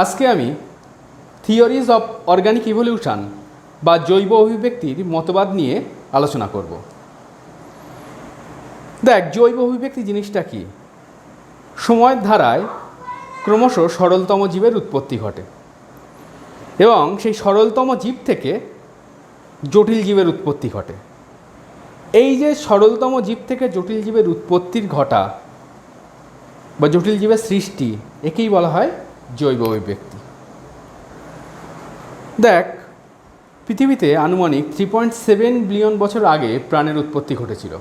আজকে আমি theories of organic evolution বা জৈব অভিব্যক্তির মতবাদ নিয়ে আলোচনা করব। দেখ, জৈব অভিব্যক্তি জিনিসটা কি? সময়ের ধারায় ক্রমশ সরলতম জীবের উৎপত্তি ঘটে এবং সেই সরলতম জীব থেকে জটিল জীবের উৎপত্তি ঘটে। এই যে সরলতম জীব থেকে জটিল জীবের উৎপত্তির ঘটা বা জটিল জীবের সৃষ্টি, একেই বলা হয় জৈব অভিব্যক্তি। দেখ, পৃথিবীতে আনুমানিক 3.7 বিলিয়ন বছর আগে প্রাণের উৎপত্তি ঘটেছিল।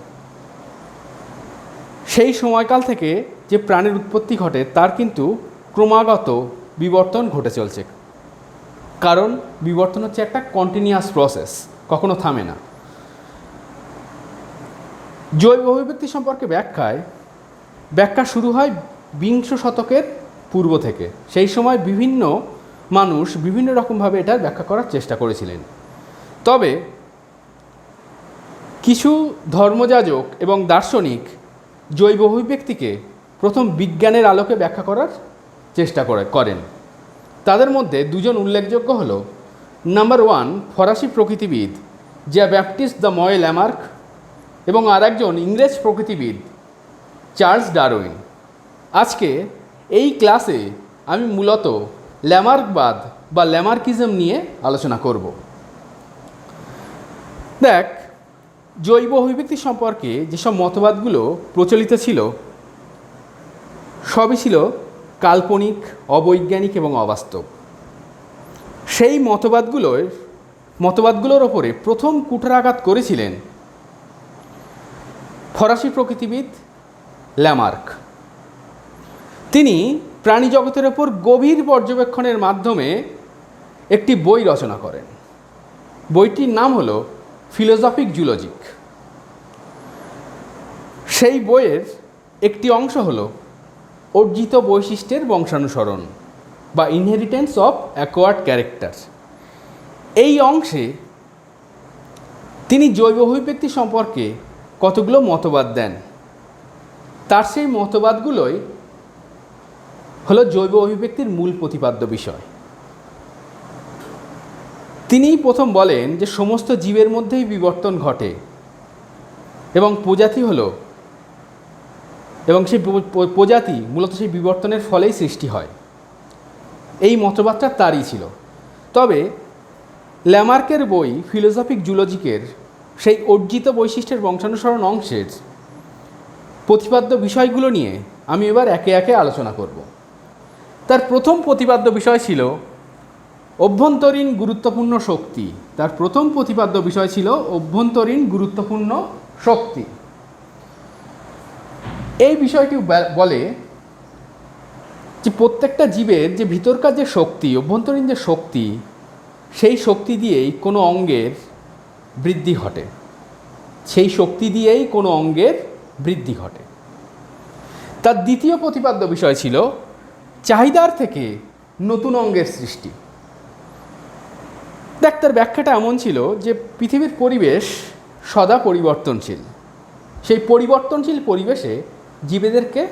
সেই সময়কাল থেকে যে প্রাণের উৎপত্তি ঘটে তার কিন্তু ক্রমাগত বিবর্তন ঘটে চলছে, কারণ বিবর্তন হচ্ছে একটা কন্টিনিউয়াস প্রসেস, কখনো থামে না। জৈব অভিব্যক্তি সম্পর্কে ব্যাখ্যা শুরু হয় বিংশ শতকের পূর্ব থেকে। সেই সময় বিভিন্ন মানুষ বিভিন্ন রকমভাবে এটার ব্যাখ্যা করার চেষ্টা করেছিলেন। তবে কিছু ধর্মযাজক এবং দার্শনিক জৈব অভিব্যক্তিকে প্রথম বিজ্ঞানের আলোকে ব্যাখ্যা করার চেষ্টা করেন। তাদের মধ্যে দুজন উল্লেখযোগ্য হল, নাম্বার 1 ফরাসি প্রকৃতিবিদ জ্যা ব্যাপটিস্ট দ্য ময়ে ল্যামার্ক এবং আর একজন ইংরেজ প্রকৃতিবিদ চার্লস ডারউইন। আজকে এই ক্লাসে আমি মূলত ল্যামার্কবাদ বা ল্যামার্কিজম নিয়ে আলোচনা করব। দেখ, জৈব অভিব্যক্তি সম্পর্কে যেসব মতবাদগুলো প্রচলিত ছিল সবই ছিল কাল্পনিক, অবৈজ্ঞানিক এবং অবাস্তব। সেই মতবাদগুলোর ওপরে প্রথম কুঠারাঘাত করেছিলেন ফরাসি প্রকৃতিবিদ ল্যামার্ক। তিনি প্রাণী জগতের ওপর গভীর পর্যবেক্ষণের মাধ্যমে একটি বই রচনা করেন। বইটির নাম হলো ফিলোজফিক জুলজিক। সেই বইয়ের একটি অংশ হলো অর্জিত বৈশিষ্ট্যের বংশানুসরণ বা ইনহেরিটেন্স অফ অ্যাকোয়ার্ড ক্যারেক্টার। এই অংশে তিনি জৈব অভিব্যক্তি সম্পর্কে কতগুলো মতবাদ দেন। তার সেই মতবাদগুলোই হলো জৈব অভিব্যক্তির মূল প্রতিপাদ্য বিষয়। তিনিই প্রথম বলেন যে সমস্ত জীবের মধ্যেই বিবর্তন ঘটে এবং সেই প্রজাতি মূলত সেই বিবর্তনের ফলেই সৃষ্টি হয়। এই মতবাদটা তারই ছিল। তবে ল্যামার্কের বই ফিলোজফিক জুলজিকের সেই অর্জিত বৈশিষ্ট্যের বংশানুসরণ অংশের প্রতিপাদ্য বিষয়গুলো নিয়ে আমি এবার একে একে আলোচনা করব। তার প্রথম প্রতিপাদ্য বিষয় ছিল অভ্যন্তরীণ গুরুত্বপূর্ণ শক্তি। এই বিষয়টি বলে যে প্রত্যেকটা জীবের যে ভিতরকার যে শক্তি, অভ্যন্তরীণ যে শক্তি, সেই শক্তি দিয়েই কোনো অঙ্গের বৃদ্ধি ঘটে। তার দ্বিতীয় প্রতিপাদ্য বিষয় ছিল চাহিদার থেকে নতুন অঙ্গের সৃষ্টি। দেখ, তার ব্যাখ্যাটা এমন ছিল যে পৃথিবীর পরিবেশ সদা পরিবর্তনশীল। সেই পরিবর্তনশীল পরিবেশে জীবেদেরকে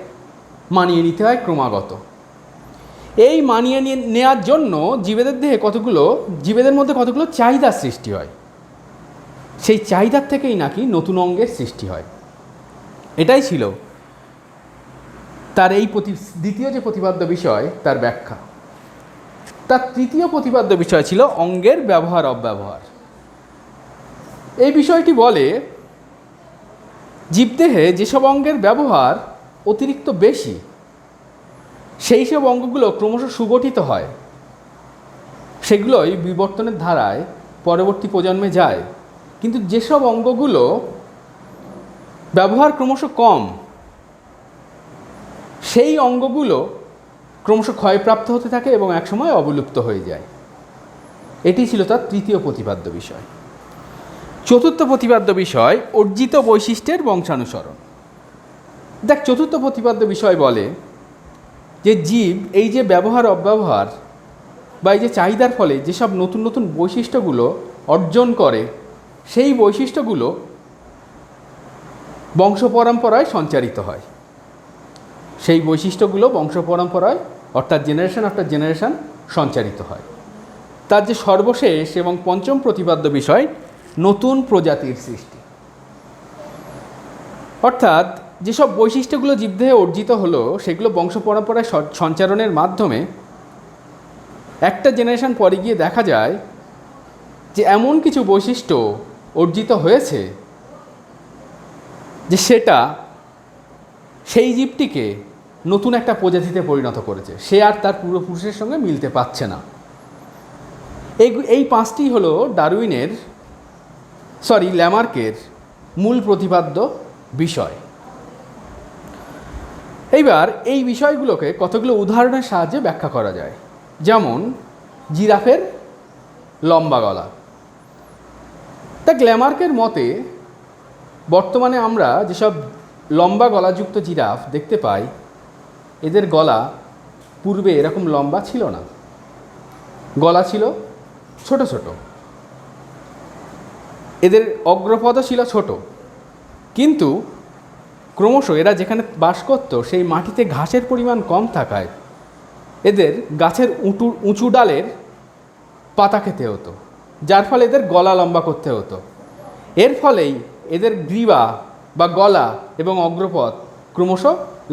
মানিয়ে নিতে হয় ক্রমাগত। এই মানিয়ে নেওয়ার জন্য জীবেদের মধ্যে কতগুলো চাহিদার সৃষ্টি হয়। সেই চাহিদার থেকেই নাকি নতুন অঙ্গের সৃষ্টি হয়। এটাই ছিল তার এই দ্বিতীয় যে প্রতিপাদ্য বিষয়, তার ব্যাখ্যা। তার তৃতীয় প্রতিপাদ্য বিষয় ছিল অঙ্গের ব্যবহার অব্যবহার। এই বিষয়টি বলে জীবদেহে যেসব অঙ্গের ব্যবহার অতিরিক্ত বেশি, সেই সব অঙ্গগুলো ক্রমশ সুগঠিত হয়, সেগুলোই বিবর্তনের ধারায় পরবর্তী প্রজন্মে যায়। কিন্তু যেসব অঙ্গগুলো ব্যবহার ক্রমশ কম, সেই অঙ্গগুলো ক্রমশ ক্ষয়প্রাপ্ত হতে থাকে এবং একসময় অবলুপ্ত হয়ে যায়। এটি ছিল তার তৃতীয় প্রতিপাদ্য বিষয়। চতুর্থ প্রতিপাদ্য বিষয় অর্জিত বৈশিষ্ট্যের বংশানুসরণ। দেখ, চতুর্থ প্রতিপাদ্য বিষয় বলে যে জীব এই যে ব্যবহার অব্যবহার বা এই যে চাহিদার ফলে যেসব নতুন নতুন বৈশিষ্ট্যগুলো অর্জন করে, সেই বৈশিষ্ট্যগুলো বংশ পরম্পরায় সঞ্চারিত হয়। অর্থাৎ জেনারেশন আফটার জেনারেশন সঞ্চারিত হয়। তার যে সর্বশেষ এবং পঞ্চম প্রতিপাদ্য বিষয় নতুন প্রজাতির সৃষ্টি, অর্থাৎ যেসব বৈশিষ্ট্যগুলো জীবদেহে অর্জিত হলো সেগুলো বংশ পরম্পরায় সঞ্চারণের মাধ্যমে একটা জেনারেশন পরে গিয়ে দেখা যায় যে এমন কিছু বৈশিষ্ট্য অর্জিত হয়েছে যে সেটা সেই জীবটিকে নতুন একটা প্রজাতিতে পরিণত করেছে, সে আর তার পূর্বপুরুষের সঙ্গে মিলতে পারছে না। এই পাঁচটি হলো ল্যামার্কের মূল প্রতিপাদ্য বিষয়। এইবার এই বিষয়গুলোকে কতগুলো উদাহরণের সাহায্যে ব্যাখ্যা করা যায়। যেমন জিরাফের লম্বা গলা। তা ল্যামার্কের মতে বর্তমানে আমরা যেসব লম্বা গলাযুক্ত জিরাফ দেখতে পাই, এদের গলা পূর্বে এরকম লম্বা ছিল না, গলা ছিল ছোট ছোট, এদের অগ্রপদ ছিল ছোট, কিন্তু ক্রমশ এরা যেখানে বাস করত সেই মাটিতে ঘাসের পরিমাণ কম থাকায় এদের গাছের উঁচু ডালের পাতা খেতে হতো, যার ফলে এদের গলা লম্বা করতে হতো। এর ফলেই এদের গ্রীবা বা গলা এবং অগ্রপদ ক্রমশ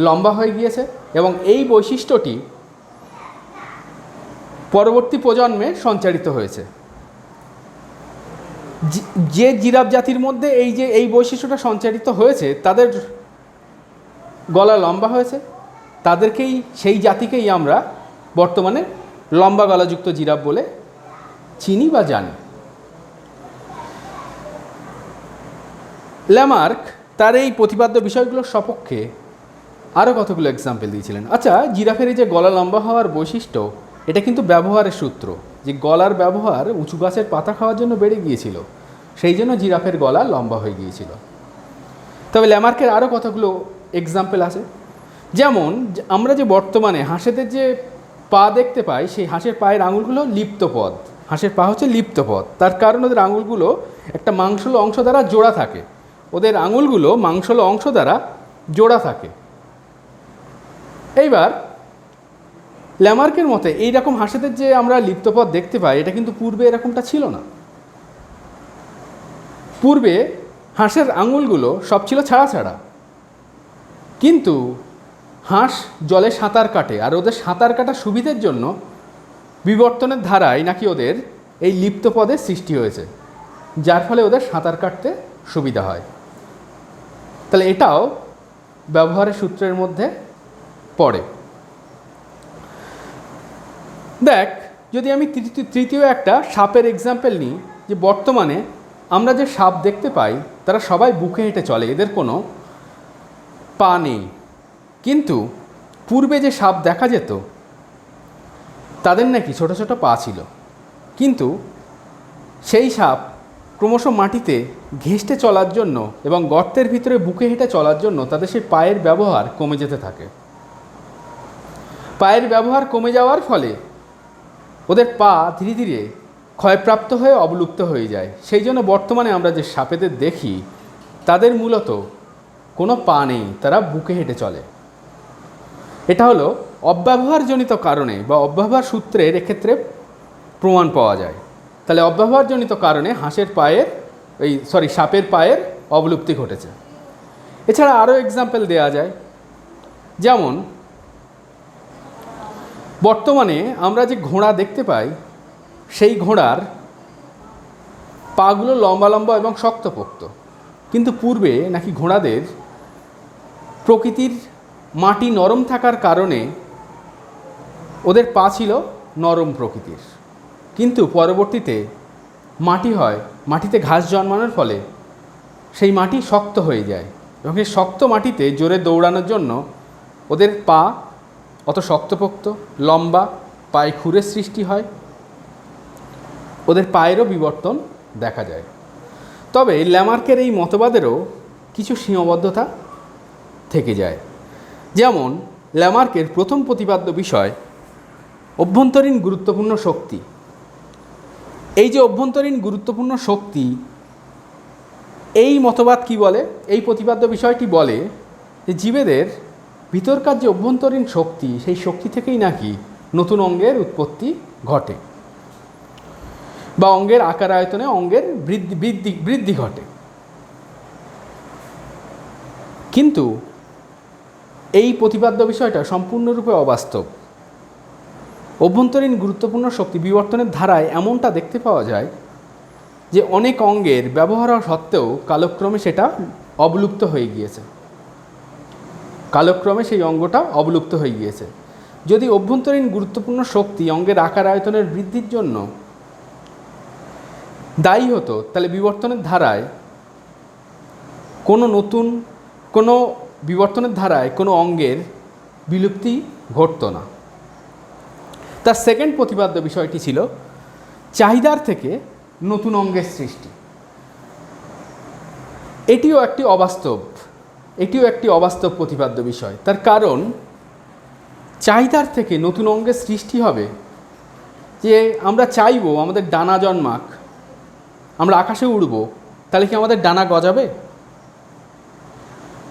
লম্বা হয়ে গিয়েছে এবং এই বৈশিষ্ট্যটি পরবর্তী প্রজন্মে সঞ্চারিত হয়েছে। যে জিরাফ জাতির মধ্যে এই বৈশিষ্ট্যটা সঞ্চারিত হয়েছে তাদের গলা লম্বা হয়েছে, তাদেরকেই, সেই জাতিকেই আমরা বর্তমানে লম্বা গলাযুক্ত জিরাফ বলে চিনি বা জানি। ল্যামার্ক তার এই প্রতিপাদ্য বিষয়গুলোর সপক্ষে আরও কতগুলো এক্সাম্পল দিয়েছিলেন। আচ্ছা, জিরাফের এই যে গলা লম্বা হওয়ার বৈশিষ্ট্য, এটা কিন্তু ব্যবহারের সূত্র, যে গলার ব্যবহার উঁচু গাছের পাতা খাওয়ার জন্য বেড়ে গিয়েছিল, সেই জন্য জিরাফের গলা লম্বা হয়ে গিয়েছিল। তবে ল্যামার্কের আরও কতগুলো এক্সাম্পল আছে। যেমন আমরা যে বর্তমানে হাঁসেদের যে পা দেখতে পাই, সেই হাঁসের পায়ের আঙুলগুলো লিপ্তপদ, হাঁসের পা হচ্ছে লিপ্তপদ। তার কারণ ওদের আঙুলগুলো একটা মাংসল অংশ দ্বারা জোড়া থাকে, ওদের আঙুলগুলো মাংসল অংশ দ্বারা জোড়া থাকে। এইবার ল্যামার্কের মতে এইরকম হাঁসেদের যে আমরা লিপ্তপদ দেখতে পাই, এটা কিন্তু পূর্বে এরকমটা ছিল না। পূর্বে হাঁসের আঙুলগুলো সব ছিল ছাড়া ছাড়া, কিন্তু হাঁস জলে সাঁতার কাটে, আর ওদের সাঁতার কাটার সুবিধের জন্য বিবর্তনের ধারায় নাকি ওদের এই লিপ্তপদের সৃষ্টি হয়েছে, যার ফলে ওদের সাঁতার কাটতে সুবিধা হয়। তাহলে এটাও ব্যবহারের সূত্রের মধ্যে পড়ে। দেখ, যদি আমি তৃতীয় একটা সাপের এক্সাম্পল নিই, যে বর্তমানে আমরা যে সাপ দেখতে পাই তারা সবাই বুকে হেঁটে চলে, এদের কোনো পা নেই। কিন্তু পূর্বে যে সাপ দেখা যেত তাদের নাকি ছোট ছোট পা ছিল, কিন্তু সেই সাপ ক্রমশ মাটিতে ঘেঁষতে চলার জন্য এবং গর্তের ভিতরে বুকে হেঁটে চলার জন্য তাদের সেই পায়ের ব্যবহার কমে যেতে থাকে। পায়ের ব্যবহার কমে যাওয়ার ফলে ওদের পা ধীরে ধীরে ক্ষয়প্রাপ্ত হয়ে অবলুপ্ত হয়ে যায়। সেই জন্য বর্তমানে আমরা যে সাপেদের দেখি তাদের মূলত কোনো পা নেই, তারা বুকে হেঁটে চলে। এটা হলো অব্যবহারজনিত কারণে বা অব্যবহার সূত্রের এক্ষেত্রে প্রমাণ পাওয়া যায়। তাহলে অব্যবহারজনিত কারণে সাপের পায়ের অবলুপ্তি ঘটেছে। এছাড়া আরও এক্সাম্পল দেওয়া যায়। যেমন বর্তমানে আমরা যে ঘোড়া দেখতে পাই, সেই ঘোড়ার পাগুলো লম্বা লম্বা এবং শক্তপোক্ত, কিন্তু পূর্বে নাকি ঘোড়াদের প্রকৃতির মাটি নরম থাকার কারণে ওদের পা ছিল নরম প্রকৃতির, কিন্তু পরবর্তীতে মাটিতে ঘাস জন্মানোর ফলে সেই মাটি শক্ত হয়ে যায় এবং সেই শক্ত মাটিতে জোরে দৌড়ানোর জন্য ওদের পা অত শক্তপোক্ত লম্বা, পায়ে খুরের সৃষ্টি হয়, ওদের পায়েরও বিবর্তন দেখা যায়। তবে ল্যামার্কের এই মতবাদেরও কিছু সীমাবদ্ধতা থেকে যায়। যেমন ল্যামার্কের প্রথম প্রতিপাদ্য বিষয় অভ্যন্তরীণ গুরুত্বপূর্ণ শক্তি। এই যে অভ্যন্তরীণ গুরুত্বপূর্ণ শক্তি, এই মতবাদ কি বলে, এই প্রতিপাদ্য বিষয়টি বলে যে জীবেদের ভিতরকার যে অভ্যন্তরীণ শক্তি, সেই শক্তি থেকেই নাকি নতুন অঙ্গের উৎপত্তি ঘটে বা অঙ্গের আকার আয়তনে অঙ্গের বৃদ্ধি ঘটে। কিন্তু এই প্রতিপাদ্য বিষয়টা সম্পূর্ণরূপে অবাস্তব। অভ্যন্তরীণ গুরুত্বপূর্ণ শক্তি বিবর্তনের ধারায় এমনটা দেখতে পাওয়া যায় যে অনেক অঙ্গের ব্যবহার সত্ত্বেও কালক্রমে সেটা অবলুপ্ত হয়ে গিয়েছে। কালক্রমে সেই অঙ্গটা অবলুপ্ত হয়ে গিয়েছে। যদি অভ্যন্তরীণ গুরুত্বপূর্ণ শক্তি অঙ্গের আকার আয়তনের বৃদ্ধির জন্য দায়ী হতো, তাহলে বিবর্তনের ধারায় কোনো অঙ্গের বিলুপ্তি ঘটতো না। তার সেকেন্ড প্রতিপাদ্য বিষয়টি ছিল চাহিদার থেকে নতুন অঙ্গের সৃষ্টি। এটিও একটি অবাস্তব প্রতিপাদ্য বিষয়। তার কারণ, চাহিদার থেকে নতুন অঙ্গের সৃষ্টি হবে যে আমরা চাইবো আমাদের ডানা জন্মাক, আমরা আকাশে উড়ব, তাহলে কি আমাদের ডানা গজাবে?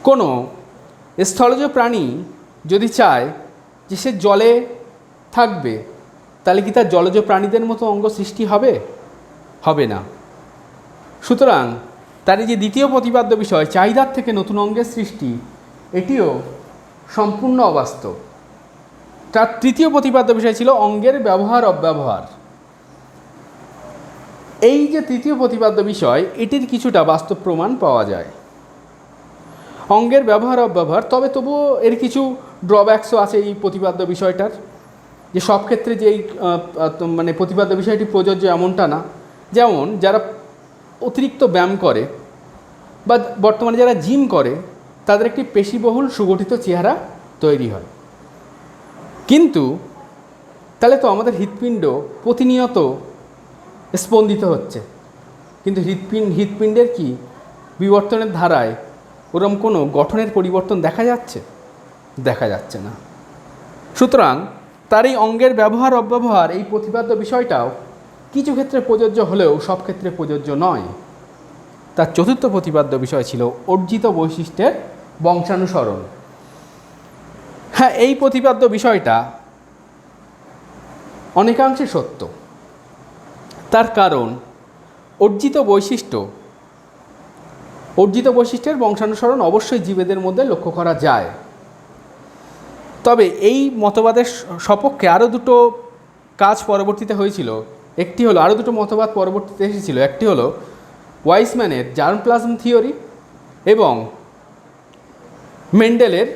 কোনো স্থলজ প্রাণী যদি চায় যে সে জলে থাকবে, তাহলে কি তার জলজ প্রাণীদের মতো অঙ্গ সৃষ্টি হবে? হবে না। সুতরাং তার এই যে দ্বিতীয় প্রতিপাদ্য বিষয় চাহিদার থেকে নতুন অঙ্গের সৃষ্টি, এটিও সম্পূর্ণ অবাস্তব। তার তৃতীয় প্রতিপাদ্য বিষয় ছিল অঙ্গের ব্যবহার অব্যবহার। এই যে তৃতীয় প্রতিপাদ্য বিষয়, এটির কিছুটা বাস্তব প্রমাণ পাওয়া যায়। অঙ্গের ব্যবহার অব্যবহার, তবুও এর কিছু ড্রব্যাকসও আছে এই প্রতিপাদ্য বিষয়টার, যে সব ক্ষেত্রে যে এই প্রতিপাদ্য বিষয়টি প্রযোজ্য এমনটা না। যেমন যারা অতিরিক্ত ব্যায়াম করে বা বর্তমানে যারা জিম করে, তাদের একটি পেশিবহুল সুগঠিত চেহারা তৈরি হয়। কিন্তু তাহলে তো আমাদের হৃৎপিণ্ড প্রতিনিয়ত স্পন্দিত হচ্ছে, কিন্তু হৃৎপিণ্ডের কি বিবর্তনের ধারায় ওরকম কোনো গঠনের পরিবর্তন দেখা যাচ্ছে? দেখা যাচ্ছে না। সুতরাং তার এই অঙ্গের ব্যবহার অব্যবহার এই প্রতিপাদ্য বিষয়টাও কিছু ক্ষেত্রে প্রযোজ্য হলেও সব ক্ষেত্রে প্রযোজ্য নয়। তার চতুর্থ প্রতিপাদ্য বিষয় ছিল অর্জিত বৈশিষ্ট্যের বংশানুসরণ। হ্যাঁ, এই প্রতিপাদ্য বিষয়টা অনেকাংশে সত্য। তার কারণ, অর্জিত বৈশিষ্ট্যের বংশানুসরণ অবশ্যই জীবেদের মধ্যে লক্ষ্য করা যায়। তবে এই মতবাদের সপক্ষে আরও দুটো কাজ পরবর্তীতে হয়েছিল। একটি হলো, আরও দুটো মতবাদ পরবর্তীতে এসেছিল। একটি হলো ওয়াইসম্যানের জার্মপ্লাজম থিওরি এবং মেন্ডেলের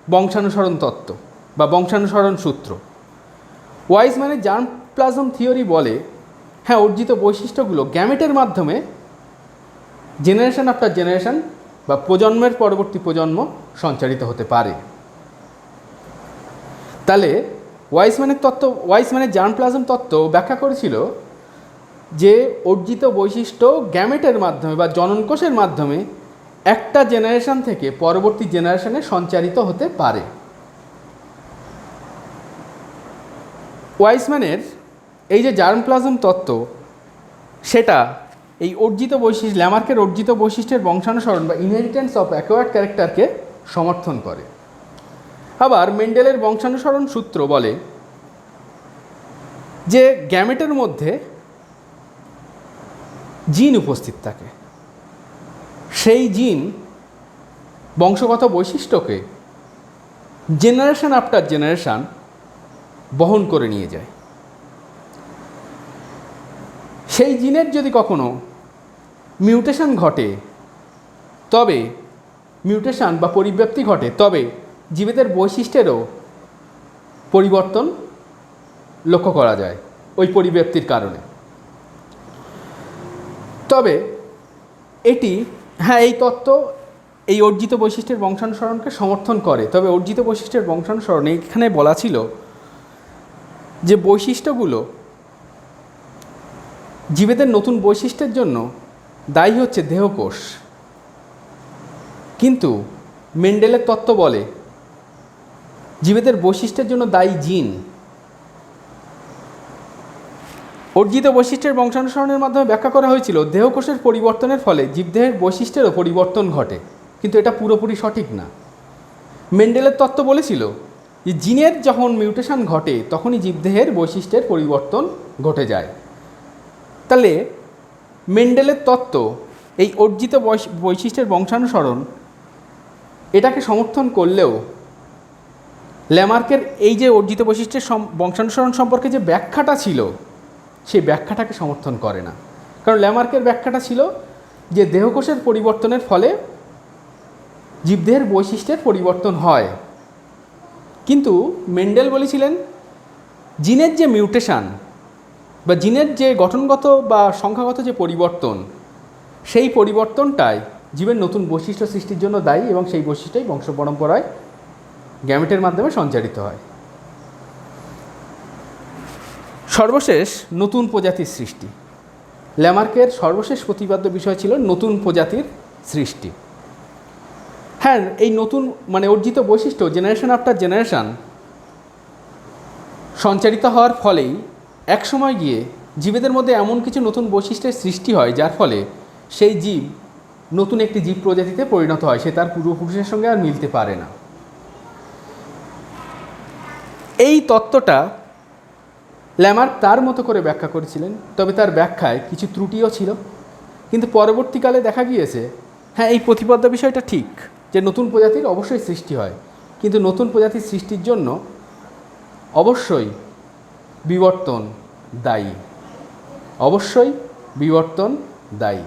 বংশানুসরণ তত্ত্ব বা বংশানুসরণ সূত্র। ওয়াইসম্যানের জার্মপ্লাজম থিওরি বলে, হ্যাঁ, অর্জিত বৈশিষ্ট্যগুলো গ্যামেটের মাধ্যমে জেনারেশন আফটার জেনারেশন বা প্রজন্মের পরবর্তী প্রজন্ম সঞ্চারিত হতে পারে। তাহলে ওয়াইসম্যানের জার্মপ্লাজম তত্ত্ব ব্যাখ্যা করেছিল যে অর্জিত বৈশিষ্ট্য গ্যামেটের মাধ্যমে বা জননকোষের মাধ্যমে একটা জেনারেশন থেকে পরবর্তী জেনারেশনে সঞ্চারিত হতে পারে। ওয়াইসম্যানের এই যে জার্মপ্লাজম তত্ত্ব, সেটা এই ল্যামার্কের অর্জিত বৈশিষ্ট্যের বংশানুসরণ বা ইনহেরিটেন্স অফ অ্যাকোয়ার্ড ক্যারেক্টারকে সমর্থন করে। আবার মেন্ডেলের বংশানুসরণ সূত্র বলে যে গ্যামেটের মধ্যে জিন উপস্থিত থাকে, সেই জিন বংশগত বৈশিষ্ট্যকে জেনারেশন আফটার জেনারেশন বহন করে নিয়ে যায়। সেই জিনের যদি কখনো মিউটেশন ঘটে, তবে মিউটেশন বা পরিব্যক্তি ঘটে, তবে জীবেদের বৈশিষ্ট্যেরও পরিবর্তন লক্ষ্য করা যায় ওই পরিব্যক্তির কারণে। তবে এই তত্ত্ব এই অর্জিত বৈশিষ্ট্যের বংশানুসরণকে সমর্থন করে। তবে অর্জিত বৈশিষ্ট্যের বংশানুসরণ, এখানে বলা ছিল যে বৈশিষ্ট্যগুলো জীবেদের নতুন বৈশিষ্ট্যের জন্য দায়ী হচ্ছে দেহকোষ, কিন্তু মেন্ডেলের তত্ত্ব বলে জীবেদের বৈশিষ্ট্যের জন্য দায়ী জিন। অর্জিত বৈশিষ্ট্যের বংশানুসরণের মাধ্যমে ব্যাখ্যা করা হয়েছিল দেহকোষের পরিবর্তনের ফলে জীবদেহের বৈশিষ্ট্যেরও পরিবর্তন ঘটে, কিন্তু এটা পুরোপুরি সঠিক না। মেন্ডেলের তত্ত্ব বলেছিল যে জিনের যখন মিউটেশন ঘটে তখনই জীবদেহের বৈশিষ্ট্যের পরিবর্তন ঘটে যায়। তাহলে মেন্ডেলের তত্ত্ব এই অর্জিত বৈশিষ্ট্যের বংশানুসরণ এটাকে সমর্থন করলেও ল্যামার্কের এই যে অর্জিত বৈশিষ্ট্যের বংশানুসরণ সম্পর্কে যে ব্যাখ্যাটা ছিল সেই ব্যাখ্যাটাকে সমর্থন করে না। কারণ ল্যামার্কের ব্যাখ্যাটা ছিল যে দেহকোষের পরিবর্তনের ফলে জীবদেহের বৈশিষ্ট্যের পরিবর্তন হয়, কিন্তু মেন্ডেল বলেছিলেন জিনের যে মিউটেশন বা জিনের যে গঠনগত বা সংখ্যাগত যে পরিবর্তন, সেই পরিবর্তনটাই জীবের নতুন বৈশিষ্ট্য সৃষ্টির জন্য দায়ী এবং সেই বৈশিষ্ট্যই বংশ পরম্পরায় গ্যামেটের মাধ্যমে সঞ্চারিত হয়। সর্বশেষ নতুন প্রজাতির সৃষ্টি। ল্যামার্কের সর্বশেষ প্রতিপাদ্য বিষয় ছিল নতুন প্রজাতির সৃষ্টি। হ্যাঁ, এই নতুন মানে অর্জিত বৈশিষ্ট্য জেনারেশন আফটার জেনারেশন সঞ্চারিত হওয়ার ফলেই একসময় গিয়ে জীবেদের মধ্যে এমন কিছু নতুন বৈশিষ্ট্যের সৃষ্টি হয় যার ফলে সেই জীব নতুন একটি জীব প্রজাতিতে পরিণত হয়, সে তার পূর্বপুরুষের সঙ্গে আর মিলতে পারে না। এই তত্ত্বটা ল্যামার্ক তার মতো করে ব্যাখ্যা করেছিলেন, তবে তার ব্যাখ্যায় কিছু ত্রুটিও ছিল। কিন্তু পরবর্তীকালে দেখা গিয়েছে হ্যাঁ, এই প্রতিপাদ্য বিষয়টা ঠিক যে নতুন প্রজাতির অবশ্যই সৃষ্টি হয়, কিন্তু নতুন প্রজাতির সৃষ্টির জন্য অবশ্যই বিবর্তন দায়ী, অবশ্যই বিবর্তন দায়ী।